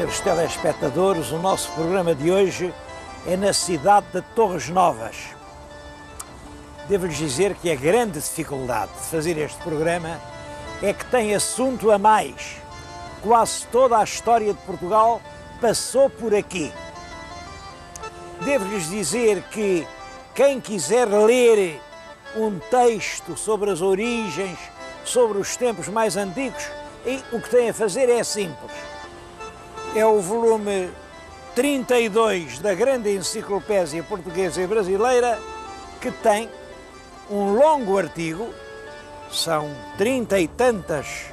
senhores telespectadores, o nosso programa de hoje é na cidade de Torres Novas. Devo-lhes dizer que a grande dificuldade de fazer este programa é que tem assunto a mais. Quase toda a história de Portugal passou por aqui. Devo-lhes dizer que quem quiser ler um texto sobre as origens, sobre os tempos mais antigos, o que tem a fazer é simples. É o volume 32 da grande enciclopédia portuguesa e brasileira, que tem um longo artigo, são 30 e tantas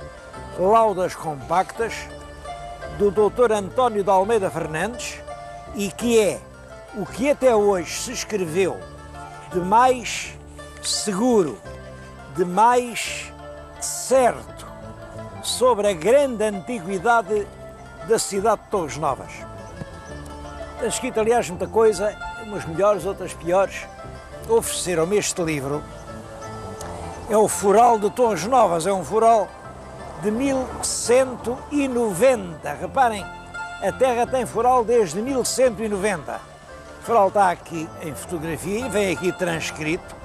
laudas compactas, do Dr. António de Almeida Fernandes, e que é o que até hoje se escreveu de mais seguro, de mais certo, sobre a grande antiguidade da cidade de Torres Novas. Tem escrito, aliás, muita coisa, umas melhores, outras piores. Ofereceram-me este livro. É o Foral de Torres Novas, é um foral de 1190. Reparem, a terra tem foral desde 1190. O foral está aqui em fotografia e vem aqui transcrito,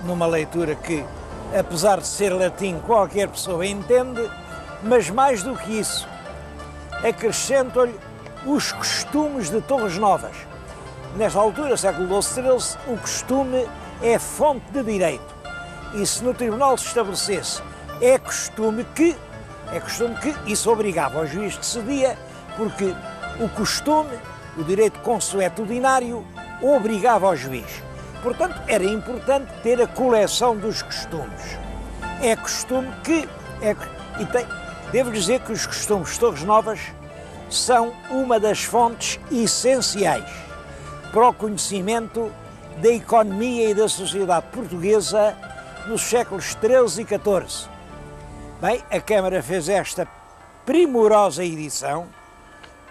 numa leitura que, apesar de ser latim, qualquer pessoa entende, mas mais do que isso, acrescentam-lhe os costumes de Torres Novas. Nesta altura, século XII-XIII, o costume é fonte de direito. E se no tribunal se estabelecesse é costume que, isso obrigava ao juiz que cedia, porque o costume, o direito consuetudinário, obrigava ao juiz. Portanto, era importante ter a coleção dos costumes. É costume que... Devo dizer que os costumes de Torres Novas são uma das fontes essenciais para o conhecimento da economia e da sociedade portuguesa nos séculos XIII e XIV. Bem, a Câmara fez esta primorosa edição,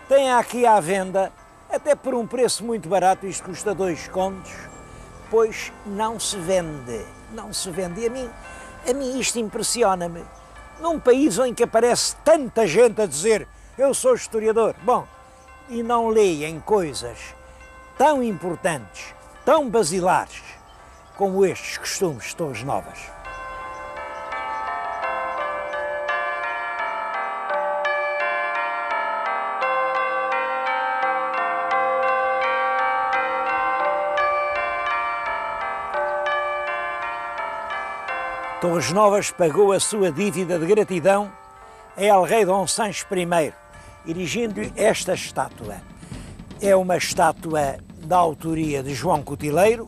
tem aqui à venda, até por um preço muito barato, isto custa 2 contos, pois não se vende. E a mim isto impressiona-me. Num país em que aparece tanta gente a dizer eu sou historiador, bom, e não leem coisas tão importantes, tão basilares, como estes costumes de Torres Novas. Torres Novas pagou a sua dívida de gratidão a El-Rei Dom Sancho I, erigindo-lhe esta estátua. É uma estátua da autoria de João Cotileiro.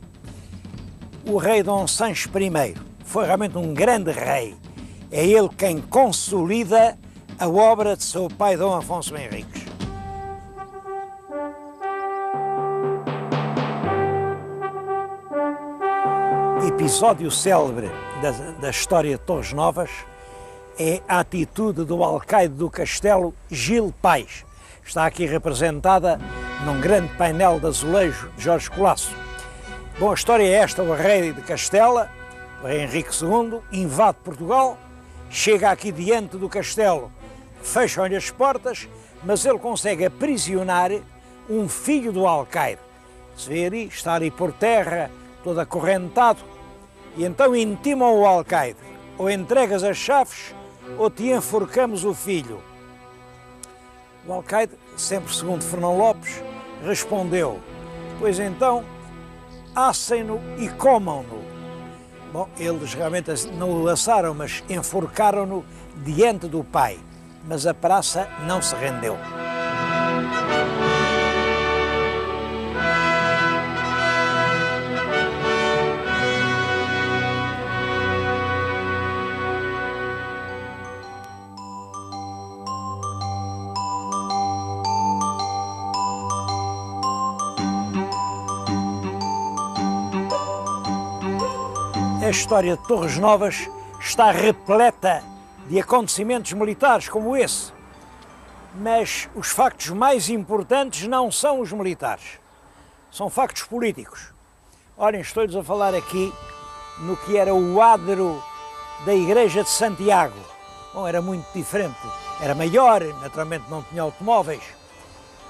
O rei Dom Sancho I foi realmente um grande rei. É ele quem consolida a obra de seu pai Dom Afonso Henriques. Episódio célebre da história de Torres Novas é a atitude do alcaide do castelo, Gil Pais. Está aqui representada num grande painel de azulejo de Jorge Colasso. Bom, a história é esta: o rei de Castela, o rei Henrique II, invade Portugal, chega aqui diante do castelo, fecham-lhe as portas, mas ele consegue aprisionar um filho do alcaide. Se vê ali, está ali por terra, todo acorrentado, e então intimam o alcaide: ou entregas as chaves, ou te enforcamos o filho. O alcaide, sempre segundo Fernão Lopes, respondeu: pois então, assem-no e comam-no. Bom, eles realmente não o laçaram, mas enforcaram-no diante do pai. Mas a praça não se rendeu. A história de Torres Novas está repleta de acontecimentos militares como esse. Mas os factos mais importantes não são os militares, são factos políticos. Olhem, estou-lhes a falar aqui no que era o adro da Igreja de Santiago. Bom, era muito diferente, era maior, naturalmente não tinha automóveis,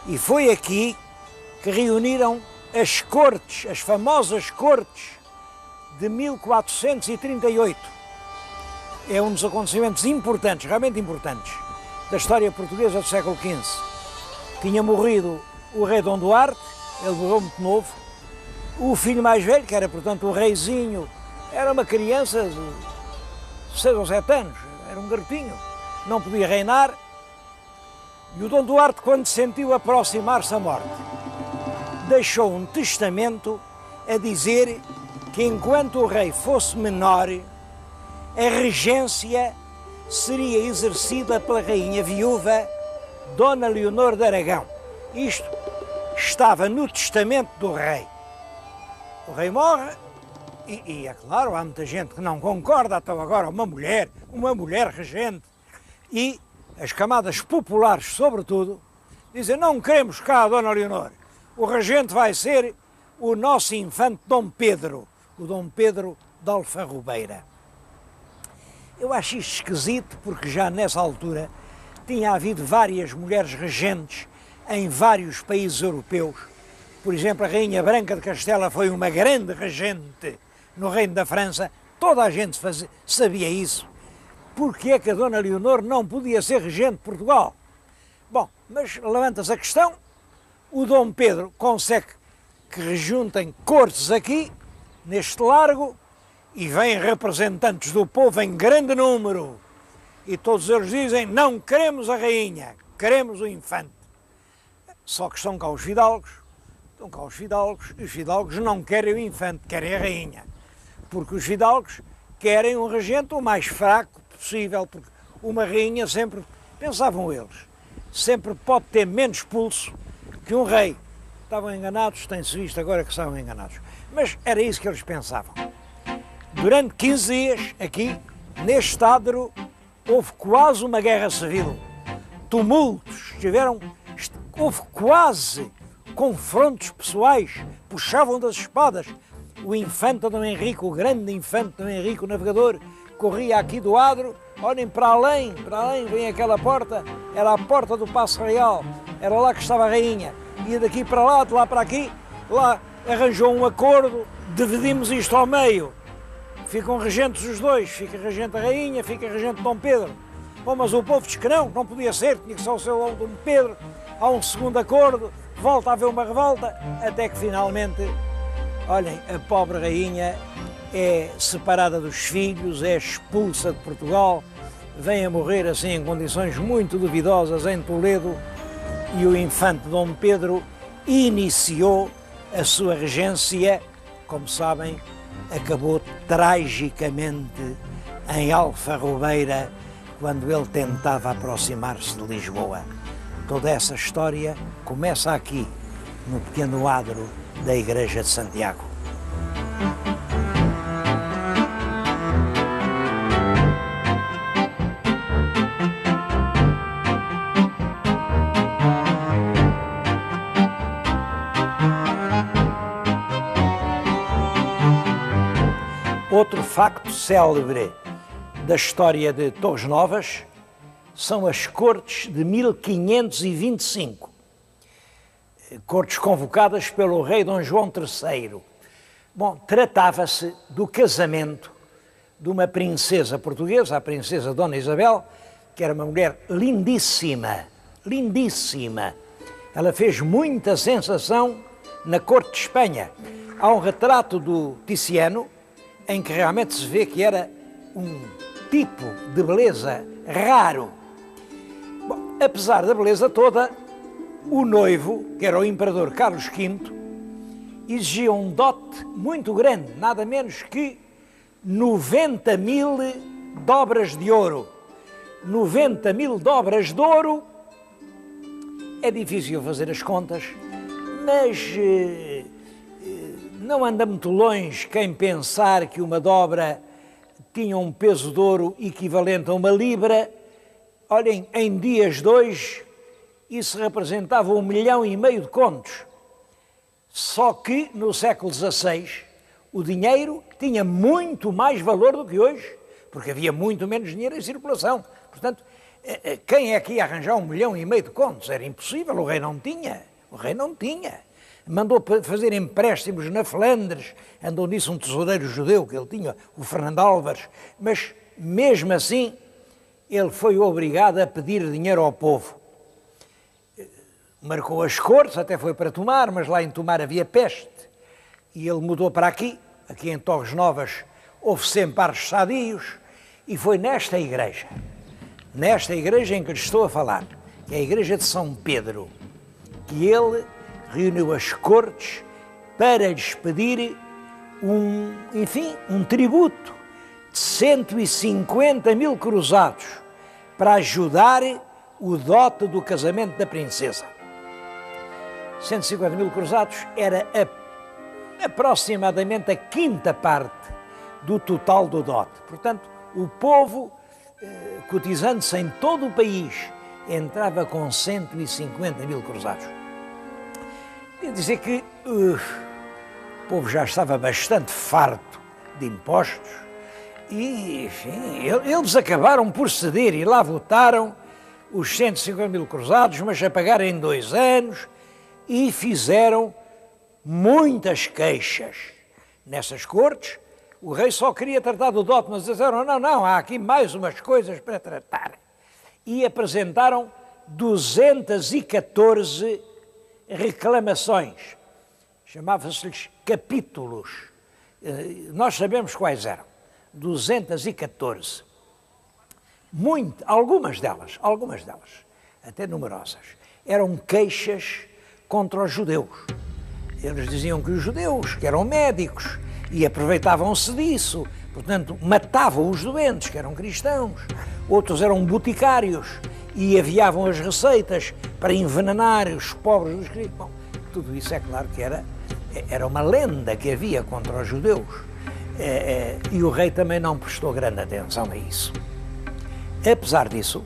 E foi aqui que reuniram as cortes, as famosas cortes de 1438. É um dos acontecimentos importantes, realmente importantes, da história portuguesa do século XV. Tinha morrido o rei Dom Duarte, ele morreu muito novo. O filho mais velho, que era, portanto, o reizinho, era uma criança de 6 ou 7 anos, era um garotinho, não podia reinar. E o Dom Duarte, quando sentiu aproximar-se a morte, deixou um testamento a dizer que enquanto o rei fosse menor, a regência seria exercida pela rainha viúva Dona Leonor de Aragão. Isto estava no testamento do rei. O rei morre e é claro, há muita gente que não concorda, então agora uma mulher regente, e as camadas populares, sobretudo, dizem: não queremos cá a Dona Leonor, o regente vai ser o nosso infante Dom Pedro, o Dom Pedro de Alfarrobeira. Eu acho isto esquisito porque já nessa altura tinha havido várias mulheres regentes em vários países europeus. Por exemplo, a Rainha Branca de Castela foi uma grande regente no Reino da França, toda a gente sabia isso. Porque é que a Dona Leonor não podia ser regente de Portugal? Bom, mas levanta-se a questão, o Dom Pedro consegue que rejuntem cortes aqui, neste largo, e vêm representantes do povo em grande número. E todos eles dizem: não queremos a rainha, queremos o infante. Só que estão cá os fidalgos, e os fidalgos não querem o infante, querem a rainha. Porque os fidalgos querem um regente o mais fraco possível, porque uma rainha sempre, pensavam eles, sempre pode ter menos pulso que um rei. Estavam enganados, tem-se visto agora que estavam enganados. Mas era isso que eles pensavam. Durante 15 dias, aqui, neste estado, houve quase uma guerra civil. Tumultos, houve quase confrontos pessoais, puxavam das espadas. O infante Dom Henrique, o grande infante Dom Henrique, o navegador, corria aqui do adro. Olhem para além vem aquela porta, era a porta do Paço Real, era lá que estava a rainha. Ia daqui para lá, de lá para aqui, lá arranjou um acordo, dividimos isto ao meio. Ficam regentes os dois, fica regente a rainha, fica regente Dom Pedro. Bom, mas o povo diz que não podia ser, tinha que ser o seu Dom Pedro. Há um segundo acordo, volta a haver uma revolta, até que finalmente, olhem, a pobre rainha é separada dos filhos, é expulsa de Portugal, vem a morrer assim em condições muito duvidosas em Toledo, e o infante Dom Pedro iniciou a sua regência, como sabem, acabou tragicamente em Alfarrobeira, quando ele tentava aproximar-se de Lisboa. Toda essa história começa aqui, no pequeno adro da Igreja de Santiago. Outro facto célebre da história de Torres Novas são as cortes de 1525, cortes convocadas pelo rei Dom João III. Bom, tratava-se do casamento de uma princesa portuguesa, a princesa Dona Isabel, que era uma mulher lindíssima, lindíssima. Ela fez muita sensação na corte de Espanha. Há um retrato do Tiziano, em que realmente se vê que era um tipo de beleza raro. Bom, apesar da beleza toda, o noivo, que era o imperador Carlos V, exigia um dote muito grande, nada menos que 90.000 dobras de ouro. 90.000 dobras de ouro, é difícil fazer as contas, mas não anda muito longe quem pensar que uma dobra tinha um peso de ouro equivalente a uma libra. Olhem, em dias de hoje, isso representava 1,5 milhão de contos. Só que no século XVI o dinheiro tinha muito mais valor do que hoje, porque havia muito menos dinheiro em circulação. Portanto, Quem é que ia arranjar 1,5 milhão de contos? Era impossível, o rei não tinha. Mandou fazer empréstimos na Flandres, andou nisso um tesoureiro judeu que ele tinha, o Fernando Álvares, mas mesmo assim ele foi obrigado a pedir dinheiro ao povo. Marcou as cortes, até foi para Tomar, mas lá em Tomar havia peste, e ele mudou para aqui em Torres Novas houve sempre ares sadios, e foi nesta igreja em que lhe estou a falar, que é a igreja de São Pedro, que ele reuniu as cortes para lhes pedir um tributo de 150 mil cruzados para ajudar o dote do casamento da princesa. 150 mil cruzados era aproximadamente a quinta parte do total do dote. Portanto, o povo, cotizando-se em todo o país, entrava com 150 mil cruzados. Quer dizer que o povo já estava bastante farto de impostos e, enfim, eles acabaram por ceder e lá votaram os 150 mil cruzados, mas a pagar em 2 anos, e fizeram muitas queixas nessas cortes. O rei só queria tratar do dote, mas disseram, não, há aqui mais umas coisas para tratar. E apresentaram 214 reclamações, chamava-se-lhes capítulos. Nós sabemos quais eram, 214. Algumas delas, até numerosas, eram queixas contra os judeus. Eles diziam que os judeus, que eram médicos, e aproveitavam-se disso, portanto, matavam os doentes, que eram cristãos. Outros eram boticários e aviavam as receitas para envenenar os pobres dos cristãos. Bom, tudo isso é claro que era uma lenda que havia contra os judeus. E o rei também não prestou grande atenção a isso. Apesar disso,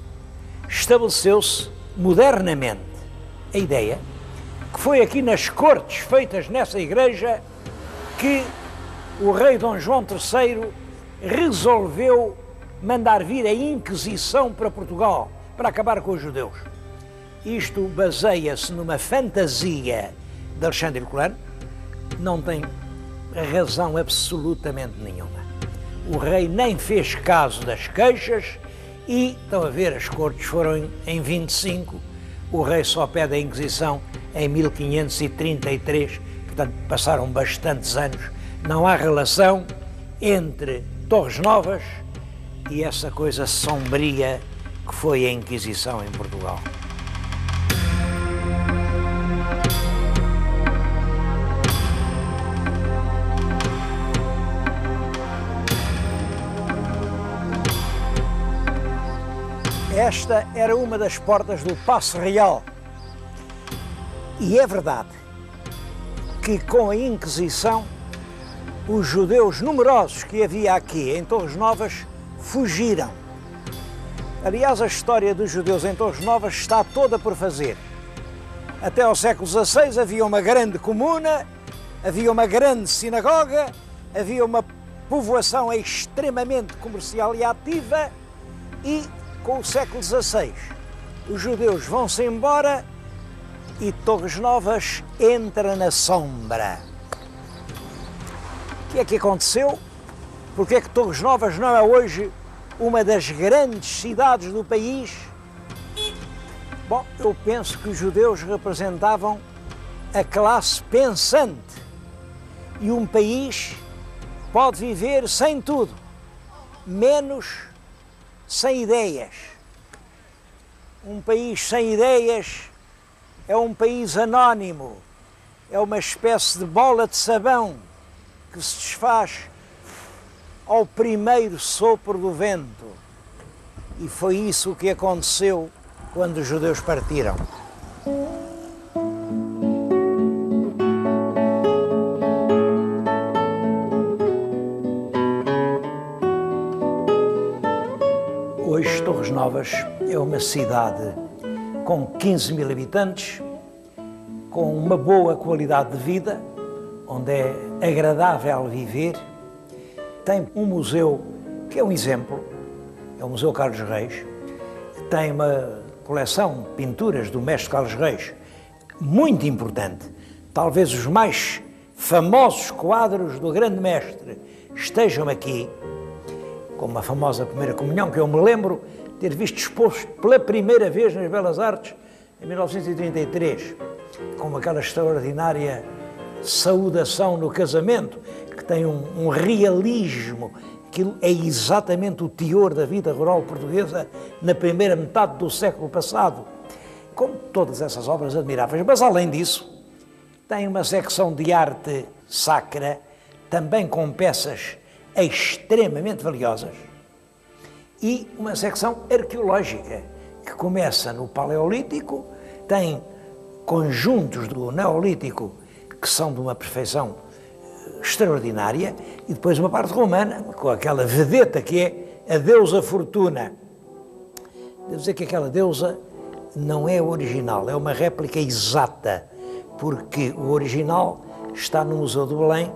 estabeleceu-se modernamente a ideia que foi aqui nas cortes feitas nessa igreja que o rei Dom João III resolveu mandar vir a Inquisição para Portugal, para acabar com os judeus. Isto baseia-se numa fantasia de Alexandre Colano, não tem razão absolutamente nenhuma. O rei nem fez caso das queixas e, estão a ver, as cortes foram em 25, o rei só pede a Inquisição em 1533, portanto passaram bastantes anos. Não há relação entre Torres Novas e essa coisa sombria que foi a Inquisição em Portugal. Esta era uma das portas do Paço Real. E é verdade que com a Inquisição os judeus numerosos que havia aqui em Torres Novas fugiram. Aliás, a história dos judeus em Torres Novas está toda por fazer. Até ao século XVI havia uma grande comuna, havia uma grande sinagoga, havia uma povoação extremamente comercial e ativa, e com o século XVI os judeus vão-se embora e Torres Novas entra na sombra. O que é que aconteceu? Porque é que Torres Novas não é hoje uma das grandes cidades do país? Bom, eu penso que os judeus representavam a classe pensante, e um país pode viver sem tudo, menos sem ideias. Um país sem ideias é um país anónimo, é uma espécie de bola de sabão que se desfaz ao primeiro sopro do vento. E foi isso que aconteceu quando os judeus partiram. Hoje Torres Novas é uma cidade com 15 mil habitantes, com uma boa qualidade de vida, onde é agradável viver. Tem um museu que é um exemplo, é o Museu Carlos Reis. tem uma coleção de pinturas do mestre Carlos Reis muito importante. Talvez os mais famosos quadros do grande mestre estejam aqui, como a famosa Primeira Comunhão, que eu me lembro ter visto exposto pela primeira vez nas Belas Artes em 1933, com aquela extraordinária saudação no casamento, que tem um realismo, que é exatamente o teor da vida rural portuguesa na primeira metade do século passado, como todas essas obras admiráveis. Mas, além disso, tem uma secção de arte sacra, também com peças extremamente valiosas, e uma secção arqueológica, que começa no Paleolítico, tem conjuntos do Neolítico que são de uma perfeição extraordinária, e depois uma parte romana, com aquela vedeta que é a deusa Fortuna. Devo dizer que aquela deusa não é original, é uma réplica exata, porque o original está no Museu do Belém,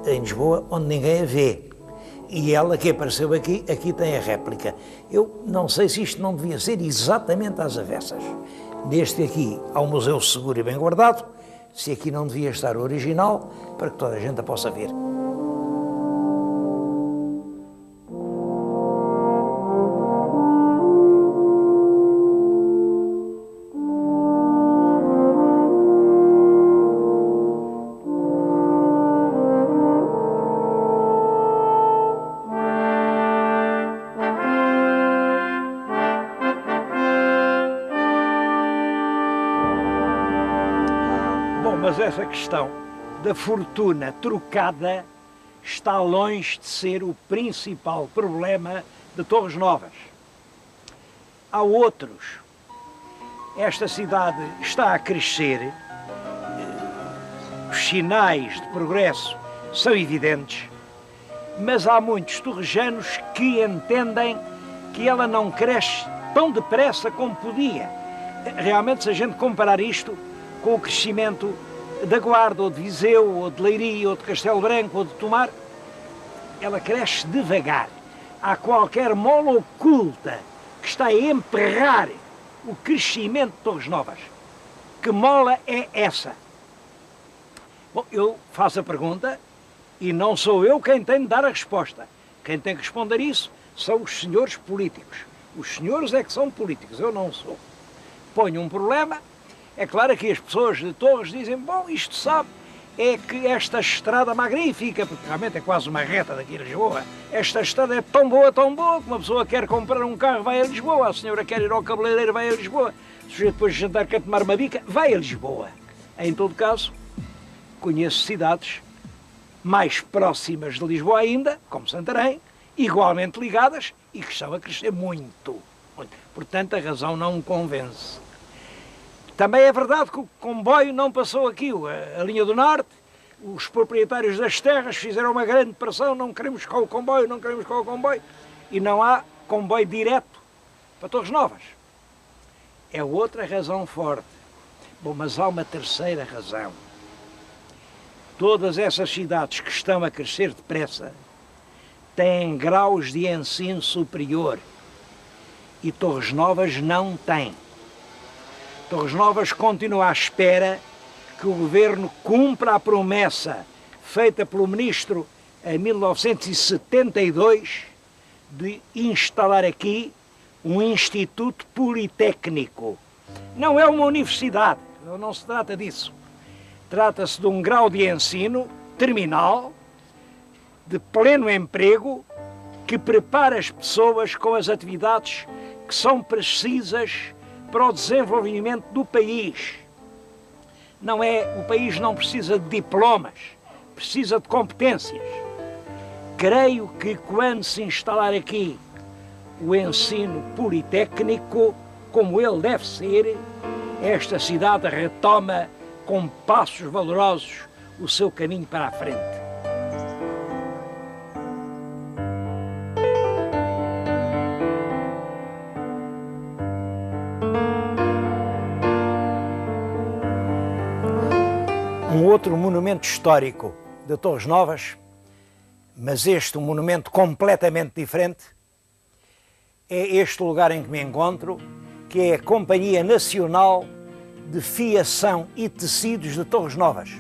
em Lisboa, onde ninguém a vê. E ela que apareceu aqui, aqui tem a réplica. Eu não sei se isto não devia ser exatamente às avessas. Neste aqui há um museu seguro e bem guardado, se aqui não devia estar o original, para que toda a gente a possa ver. Mas essa questão da fortuna trocada está longe de ser o principal problema de Torres Novas. Há outros. Esta cidade está a crescer, os sinais de progresso são evidentes, mas há muitos torrejanos que entendem que ela não cresce tão depressa como podia. Realmente, se a gente comparar isto com o crescimento da Guarda, ou de Viseu, ou de Leiria, ou de Castelo Branco, ou de Tomar, ela cresce devagar. Há qualquer mola oculta que está a emperrar o crescimento de Torres Novas. Que mola é essa? Bom, eu faço a pergunta e não sou eu quem tem de dar a resposta. Quem tem que responder isso são os senhores políticos. Os senhores é que são políticos, eu não sou. Ponho um problema. É claro que as pessoas de Torres dizem, bom, isto sabe, é que esta estrada magnífica, porque realmente é quase uma reta daqui a Lisboa, esta estrada é tão boa, que uma pessoa quer comprar um carro, vai a Lisboa, a senhora quer ir ao cabeleireiro, vai a Lisboa, o sujeito depois de jantar quer tomar uma bica, vai a Lisboa. Em todo caso, conheço cidades mais próximas de Lisboa ainda, como Santarém, igualmente ligadas e que estão a crescer muito. Portanto, a razão não me convence. Também é verdade que o comboio não passou aqui, a linha do Norte, os proprietários das terras fizeram uma grande pressão, não queremos com o comboio, não queremos com o comboio, e não há comboio direto para Torres Novas. É outra razão forte. Bom, mas há uma terceira razão. Todas essas cidades que estão a crescer depressa têm graus de ensino superior e Torres Novas não tem. Torres Novas continua à espera que o governo cumpra a promessa feita pelo ministro em 1972 de instalar aqui um instituto politécnico. Não é uma universidade, não se trata disso. Trata-se de um grau de ensino terminal, de pleno emprego, que prepara as pessoas com as atividades que são precisas para o desenvolvimento do país. O país não precisa de diplomas, precisa de competências. Creio que quando se instalar aqui o ensino politécnico, como ele deve ser, esta cidade retoma com passos valorosos o seu caminho para a frente. Um outro monumento histórico de Torres Novas, mas este um monumento completamente diferente, é este lugar em que me encontro, que é a Companhia Nacional de Fiação e Tecidos de Torres Novas.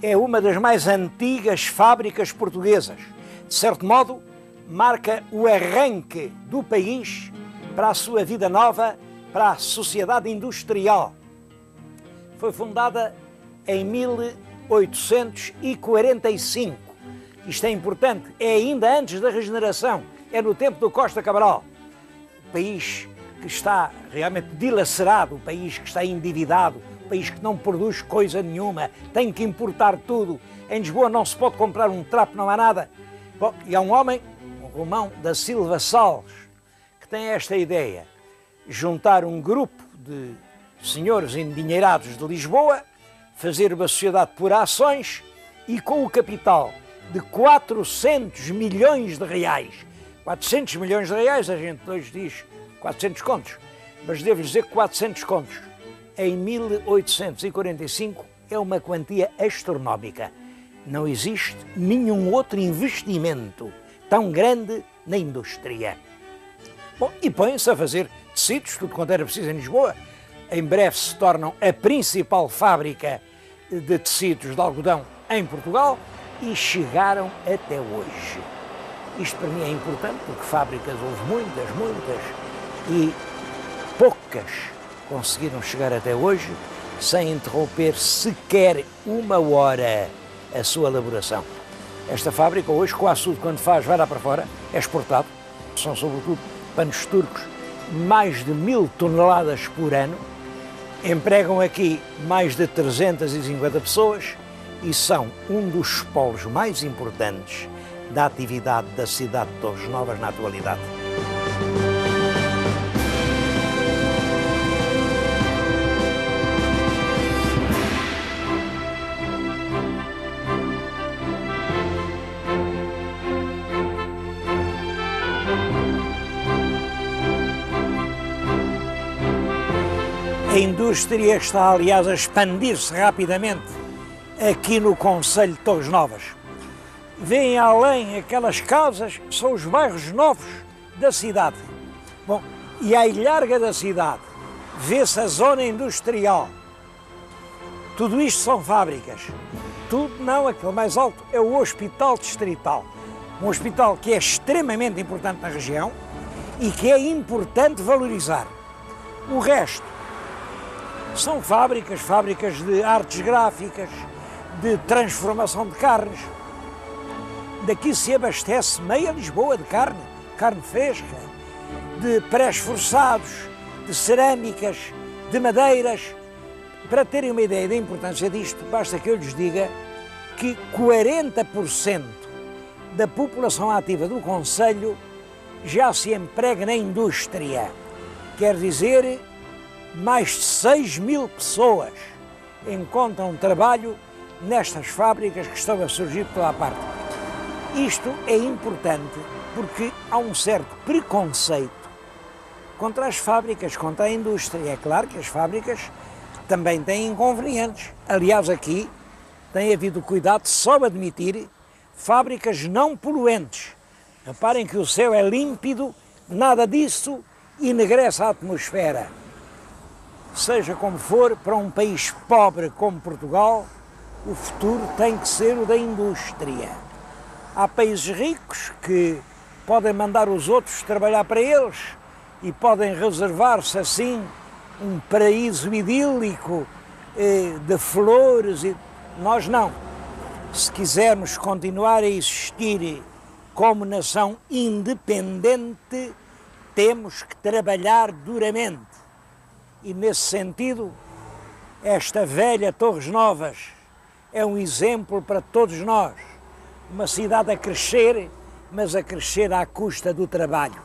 É uma das mais antigas fábricas portuguesas. De certo modo, marca o arranque do país para a sua vida nova, para a sociedade industrial. Foi fundada em 1845. Isto é importante, é ainda antes da regeneração, é no tempo do Costa Cabral. O país que está realmente dilacerado, o país que está endividado, o país que não produz coisa nenhuma, tem que importar tudo. Em Lisboa não se pode comprar um trapo, não há nada. Bom, e há um homem, o Romão da Silva Salles, que tem esta ideia, juntar um grupo de senhores endinheirados de Lisboa, fazer uma sociedade por ações e com o capital de 400 milhões de reais. 400 milhões de reais, a gente hoje diz 400 contos, mas devo dizer que 400 contos em 1845 é uma quantia astronómica. Não existe nenhum outro investimento tão grande na indústria. Bom, e põem-se a fazer tecidos, tudo quanto era preciso em Lisboa. Em breve se tornam a principal fábrica de tecidos de algodão em Portugal e chegaram até hoje. Isto para mim é importante porque fábricas houve muitas e poucas conseguiram chegar até hoje sem interromper sequer uma hora a sua elaboração. Esta fábrica hoje quase tudo quando faz vai lá para fora, é exportado. São sobretudo panos turcos, mais de 1000 toneladas por ano. Empregam aqui mais de 350 pessoas e são um dos polos mais importantes da atividade da cidade de Torres Novas na atualidade. A indústria está, aliás, a expandir-se rapidamente aqui no concelho de Torres Novas. Vêm além aquelas casas, são os bairros novos da cidade. Bom, e à ilharga da cidade vê-se a zona industrial. Tudo isto são fábricas. Tudo não, aquele mais alto é o Hospital Distrital. Um hospital que é extremamente importante na região e que é importante valorizar. O resto são fábricas de artes gráficas, de transformação de carnes. Daqui se abastece meia Lisboa de carne fresca, de pré-esforçados, de cerâmicas, de madeiras. Para terem uma ideia da importância disto, basta que eu lhes diga que 40% da população ativa do concelho já se emprega na indústria. Quer dizer, mais de 6.000 pessoas encontram trabalho nestas fábricas que estão a surgir por toda a parte. Isto é importante porque há um certo preconceito contra as fábricas, contra a indústria. É claro que as fábricas também têm inconvenientes. Aliás, aqui tem havido cuidado de só admitir fábricas não poluentes. Reparem que o céu é límpido, nada disso enegrece a atmosfera. Seja como for, para um país pobre como Portugal, o futuro tem que ser o da indústria. Há países ricos que podem mandar os outros trabalhar para eles e podem reservar-se assim um paraíso idílico de flores. Nós não. Se quisermos continuar a existir como nação independente, temos que trabalhar duramente. E nesse sentido, esta velha Torres Novas é um exemplo para todos nós. Uma cidade a crescer, mas a crescer à custa do trabalho.